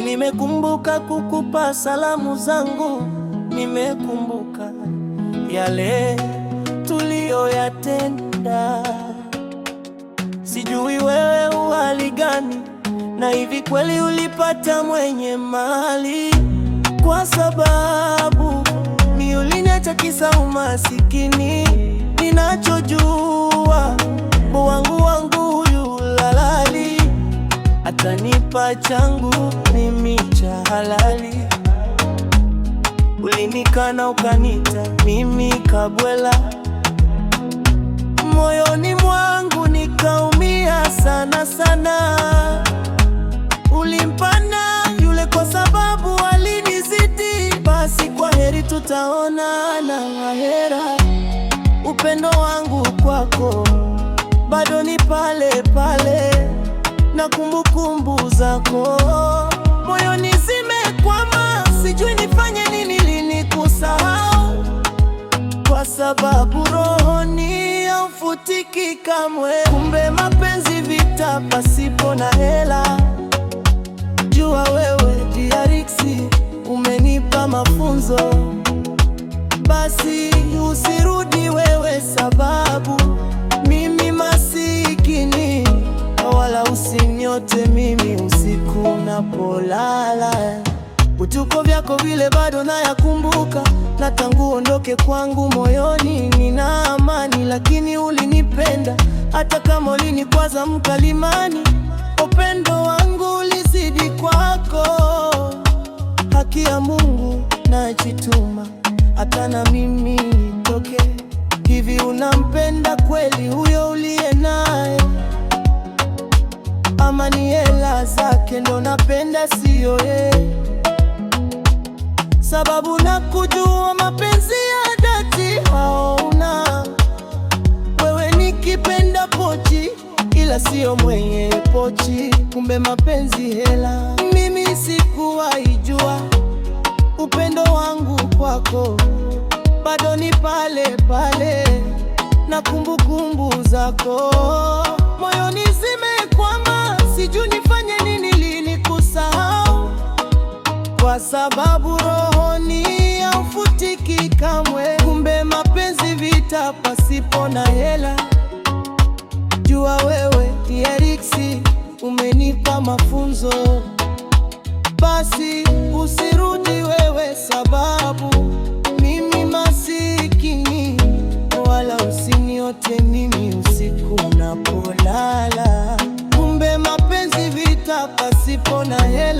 Nimekumbuka kukupa salamu zangu, nimekumbuka yale tuliyoyatenda. Sijui wewe uhali gani, na hivi kweli ulipata mwenye mali? Kwa sababu ni uliniacha kisa umasikini. Ninachojua wangu huyu lalali atanipa changu mimi cha halali. Ulinikana ukanita mimi kabwela, moyoni mwangu nikaumia sana sana. Ulimpana yule kwa sababu alinizidi, basi kwa heri tutaonana ahera. Upendo wangu kwako bado ni pale pale, na kumbukumbu zako moyoni zimekwama. Sijui nifanye nini lini kusahau, kwa sababu rohoni haufutiki kamwe. Kumbe mapenzi vita pasipo na hela. Jua wewe DRX umenipa mafunzo, basi usirudi wewe sababu mimi masikini, wala usiniote mimi usiku unapolala. Vituko vyako vile bado nayakumbuka, na tangu ondoke kwangu moyoni nina amani. Lakini ulinipenda hata kama ulinikwaza mkalimani. Upendo wangu ulizidi kwako, haki ya Mungu najituma hata na mimi nitoke. Hivi unampenda kweli huyo uliye naye, ama ni hela zake ndo napenda sio yeye? Sababu nakujua mapenzi ya dhati hauna. Wewe nikipenda pochi, ila sio mwenye pochi. Kumbe mapenzi hela, mimi sikuwaijua. Upendo wangu kwako bado ni pale pale, na kumbukumbu zako moyoni zimekwama. Sijui nifanye nini lini kusahau, kwa sababu rohoni haufutiki kamwe. Kumbe mapenzi vita pasipo na hela. Jua wewe DRX umenipa mafunzo, basi usirudi wewe sababu mimi masikini, wala usiniote mimi usiku unapolala. Kumbe mapenzi vita pasipo na hela.